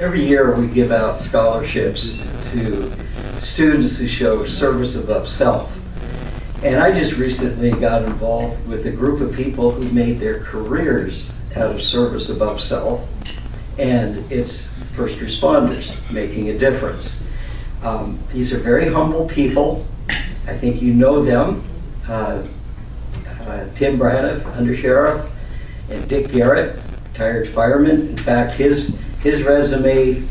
Every year we give out scholarships to students who show service above self. And I just recently got involved with a group of people who made their careers out of service above self. And it's first responders making a difference. These are very humble people. I think you know them. Tim Braniff, Undersheriff, and Dick Garrett, retired fireman. In fact, his resume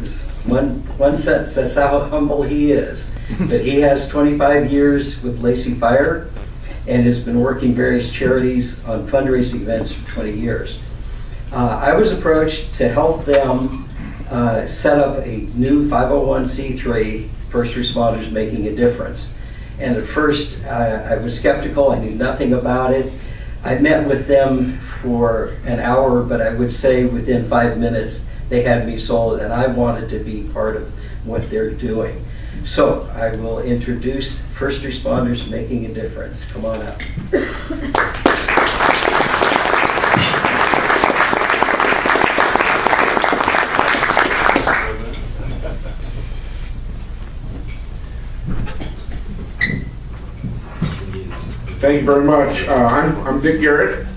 is one sentence, that's how humble he is. But he has 25 years with Lacey Fire and has been working various charities on fundraising events for 20 years. I was approached to help them set up a new 501c3, First Responders Making a Difference. And at first, I was skeptical. I knew nothing about it. I met with them for an hour, but I would say within 5 minutes, they had me sold, and I wanted to be part of what they're doing. So I will introduce First Responders Making a Difference. Come on up. Thank you very much. I'm Dick Garrett,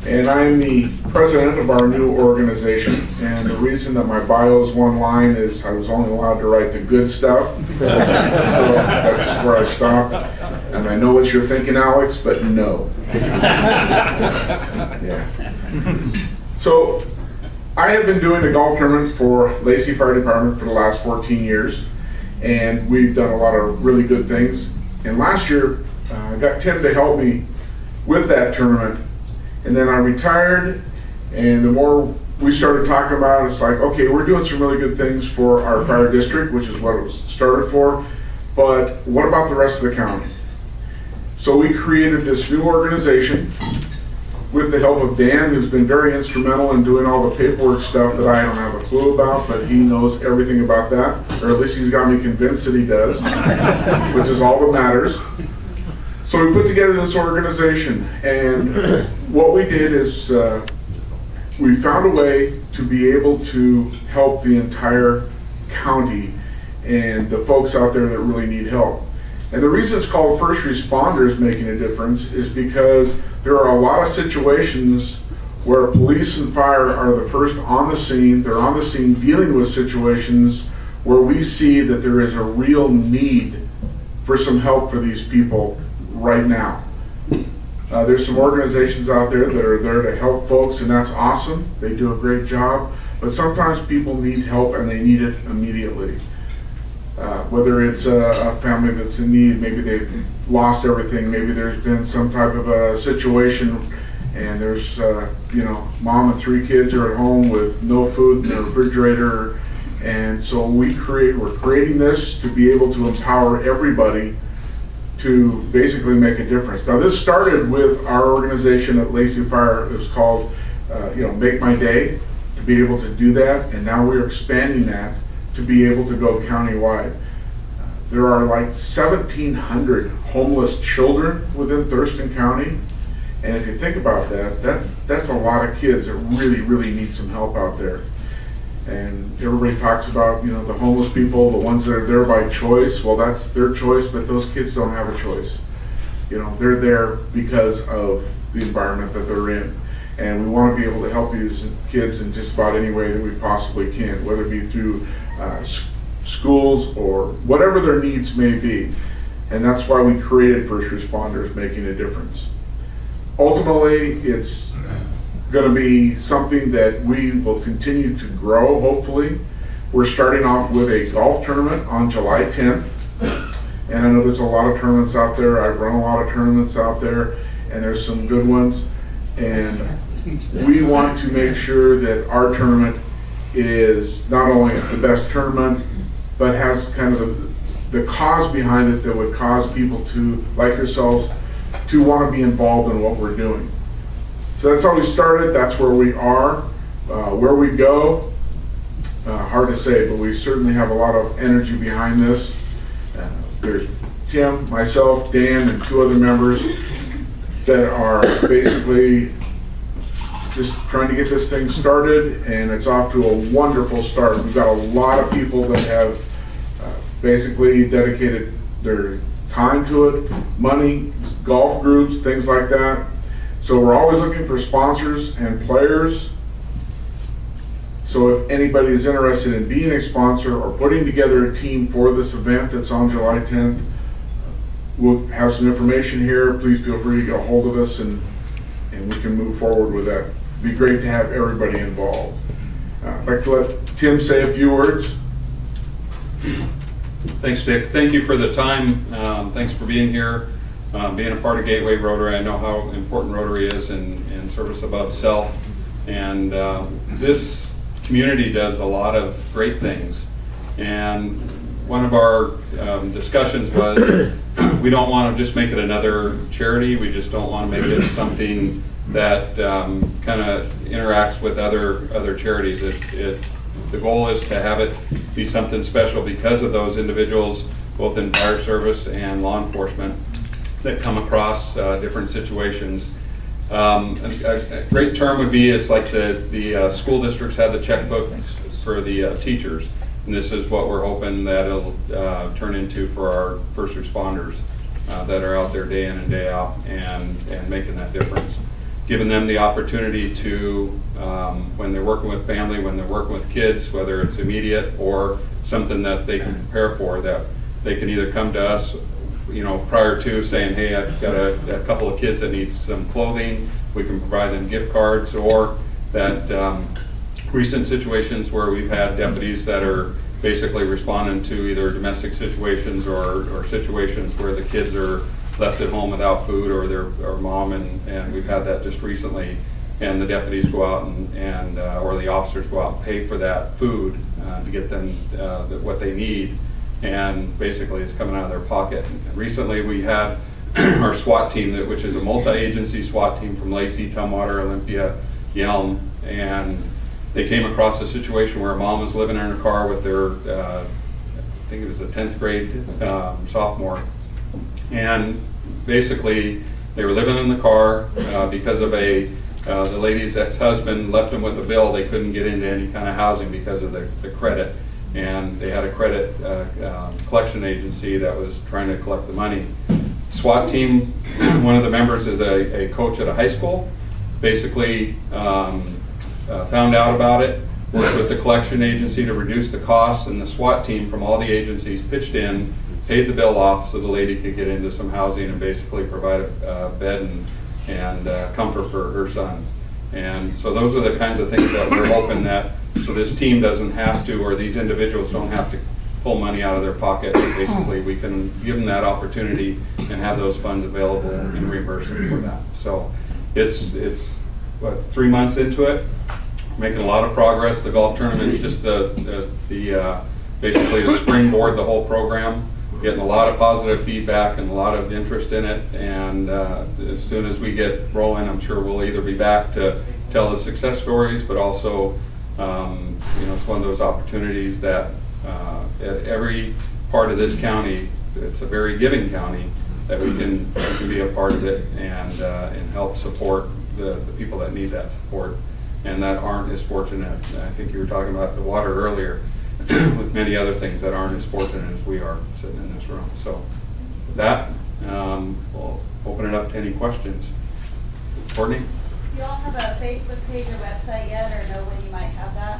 and I'm the president of our new organization. And the reason that my bio is one line is I was only allowed to write the good stuff. So that's where I stopped. And I know what you're thinking, Alex, but no. Yeah. So I have been doing the golf tournament for Lacey Fire Department for the last 14 years. And we've done a lot of really good things. And last year, I got Tim to help me with that tournament, and then I retired, and the more we started talking about it, it's like, okay, we're doing some really good things for our fire district, which is what it was started for, but what about the rest of the county? So we created this new organization with the help of Dan, who's been very instrumental in doing all the paperwork stuff that I don't have a clue about, but he knows everything about that, or at least he's got me convinced that he does, which is all that matters. So we put together this organization, and what we did is we found a way to be able to help the entire county and the folks out there that really need help. And the reason it's called First Responders Making a Difference is because there are a lot of situations where police and fire are the first on the scene. They're on the scene dealing with situations where we see that there is a real need for some help for these people right now. There's some organizations out there that are there to help folks, and that's awesome. They do a great job, but sometimes people need help and they need it immediately. Whether it's a family that's in need, maybe they've lost everything, maybe there's been some type of a situation and there's mom and 3 kids are at home with no food in the refrigerator, and so we're creating this to be able to empower everybody to basically make a difference. Now this started with our organization at Lacey Fire. It was called Make My Day, to be able to do that, and now we're expanding that to be able to go countywide. There are like 1,700 homeless children within Thurston County, and if you think about that, that's a lot of kids that really, really need some help out there. And everybody talks about, the homeless people, the ones that are there by choice. Well, that's their choice, but those kids don't have a choice. They're there because of the environment that they're in. And we want to be able to help these kids in just about any way that we possibly can, whether it be through schools or whatever their needs may be. And that's why we created First Responders Making a Difference. Ultimately, it's going to be something that we will continue to grow, hopefully. We're starting off with a golf tournament on July 10th. And I know there's a lot of tournaments out there. I've run a lot of tournaments out there, and there's some good ones. And we want to make sure that our tournament is not only the best tournament, but has kind of the cause behind it that would cause people to, like yourselves, to want to be involved in what we're doing. So that's how we started. That's where we are. Where we go, hard to say, but we certainly have a lot of energy behind this. There's Tim, myself, Dan, and 2 other members that are basically just trying to get this thing started, and it's off to a wonderful start. We've got a lot of people that have basically dedicated their time to it, money, golf groups, things like that. So we're always looking for sponsors and players. So if anybody is interested in being a sponsor or putting together a team for this event that's on July 10th, we'll have some information here. Please feel free to get a hold of us, and we can move forward with that. It'd be great to have everybody involved. I'd like to let Tim say a few words. Thanks, Dick. Thank you for the time. Thanks for being here, being a part of Gateway Rotary. I know how important Rotary is in service above self, and this community does a lot of great things. And one of our discussions was we don't want to just make it another charity. We just don't want to make it something that kind of interacts with other charities. The goal is to have it be something special because of those individuals, both in fire service and law enforcement, that come across different situations. A great term would be, it's like the school districts have the checkbook for the teachers, and this is what we're hoping that it'll turn into for our first responders that are out there day in and day out and making that difference. Giving them the opportunity to, when they're working with family, when they're working with kids, whether it's immediate or something that they can prepare for, that they can either come to us, prior to saying, hey, I've got a couple of kids that need some clothing, we can provide them gift cards, or that recent situations where we've had deputies that are basically responding to either domestic situations or situations where the kids are left at home without food, or their mom, and we've had that just recently, and the deputies go out and or the officers go out and pay for that food to get them what they need, and basically it's coming out of their pocket. And recently we had our SWAT team, which is a multi-agency SWAT team from Lacey, Tumwater, Olympia, Yelm, and they came across a situation where a mom was living in her car with their, I think it was a 10th grade sophomore, and basically they were living in the car because of the lady's ex-husband left them with a bill. They couldn't get into any kind of housing because of the credit, and they had a credit collection agency that was trying to collect the money. SWAT team, one of the members is a coach at a high school, basically found out about it, worked with the collection agency to reduce the costs, and the SWAT team from all the agencies pitched in, paid the bill off so the lady could get into some housing and basically provide a bed and comfort for her son. And so those are the kinds of things that we're hoping that, so this team doesn't have to, or these individuals don't have to pull money out of their pocket. Basically we can give them that opportunity and have those funds available and reimburse them for that. So it's what, 3 months into it, making a lot of progress. The golf tournament's just basically the springboard, the whole program. Getting a lot of positive feedback and a lot of interest in it, and as soon as we get rolling, I'm sure we'll either be back to tell the success stories, but also it's one of those opportunities that at every part of this county, it's a very giving county, that we can be a part of it and help support the people that need that support and that aren't as fortunate. I think you were talking about the water earlier, with many other things that aren't as fortunate as we are sitting in this room. So with that, we'll open it up to any questions. Courtney? Do you all have a Facebook page or website yet, or know when you might have that?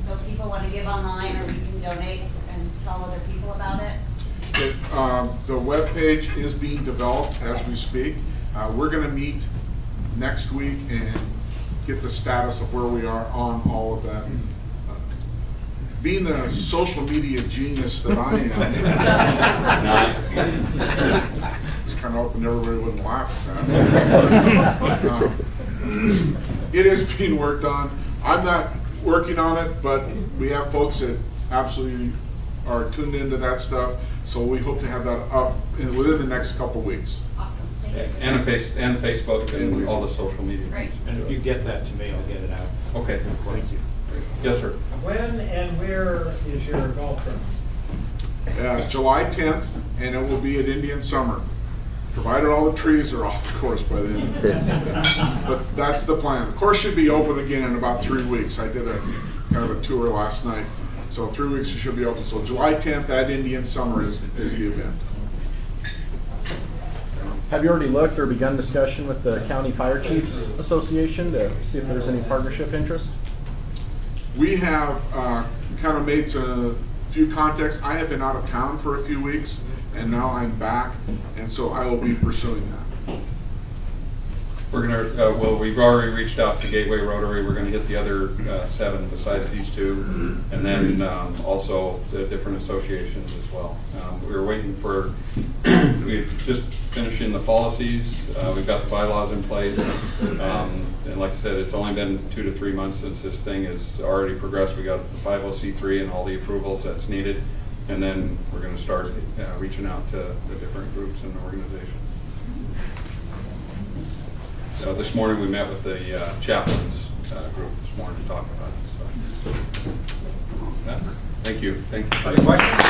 So if people want to give online, or we can donate and tell other people about it? The web page is being developed as we speak. We're going to meet next week and get the status of where we are on all of that. Being the social media genius that I am, just kind of hoping everybody wouldn't laugh at that. It is being worked on. I'm not working on it, but we have folks that absolutely are tuned into that stuff. So we hope to have that up within the next couple of weeks. Awesome. Thank you. And Facebook and all the social media. Great. And if you get that to me, I'll get it out. Okay. Thank you. Yes, sir. When and where is your golf tournament? July 10th, and it will be at Indian Summer. provided all the trees are off the course by then. But that's the plan. The course should be open again in about 3 weeks. I did a kind of a tour last night. So 3 weeks it should be open. So July 10th at Indian Summer is the event. Have you already looked or begun discussion with the County Fire Chiefs Association to see if there's any partnership interest? We have kind of made a few contacts. I have been out of town for a few weeks, and now I'm back, and so I will be pursuing that. We're gonna, well, we've already reached out to Gateway Rotary. We're gonna hit the other 7 besides these 2, and then also the different associations as well. We were waiting for, we're just finishing the policies. We've got the bylaws in place, and like I said, it's only been 2 to 3 months since this thing has already progressed. We got the 50C3 and all the approvals that's needed, and then we're gonna start reaching out to the different groups and organizations. So this morning we met with the chaplains group this morning to talk about it. So, thank you. Thank you. Any questions?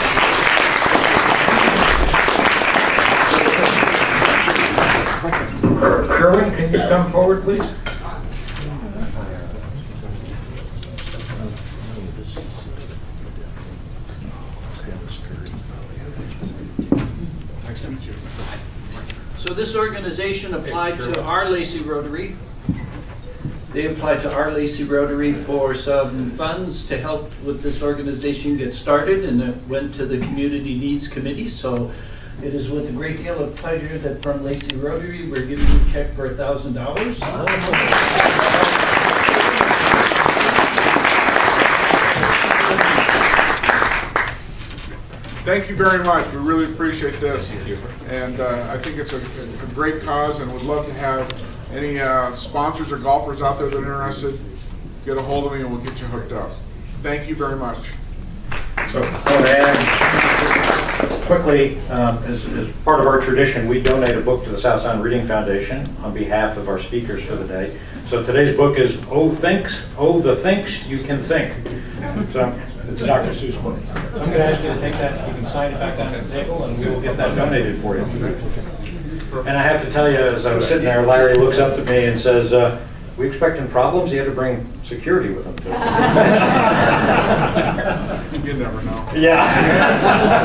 Sherwin, can you come forward, please? Nice to meet you. So this organization applied to our Lacey Rotary. They applied to our Lacey Rotary for some funds to help with this organization get started, and it went to the Community Needs Committee. So it is with a great deal of pleasure that from Lacey Rotary, we're giving you a check for $1,000. Thank you very much. We really appreciate this. Thank you. And I think it's a great cause, and would love to have any sponsors or golfers out there that are interested. Get a hold of me and we'll get you hooked up. Thank you very much. So, and quickly, as part of our tradition, we donate a book to the South Sound Reading Foundation on behalf of our speakers for the day. So today's book is Oh, the Thinks You Can Think. So it's a Dr. Seuss book. So I'm going to ask you to take that, you can sign it back on the table, and we will get that donated for you. And I have to tell you, as I was sitting there, Larry looks up to me and says, we expecting problems? You had to bring security with him. You never know. Yeah.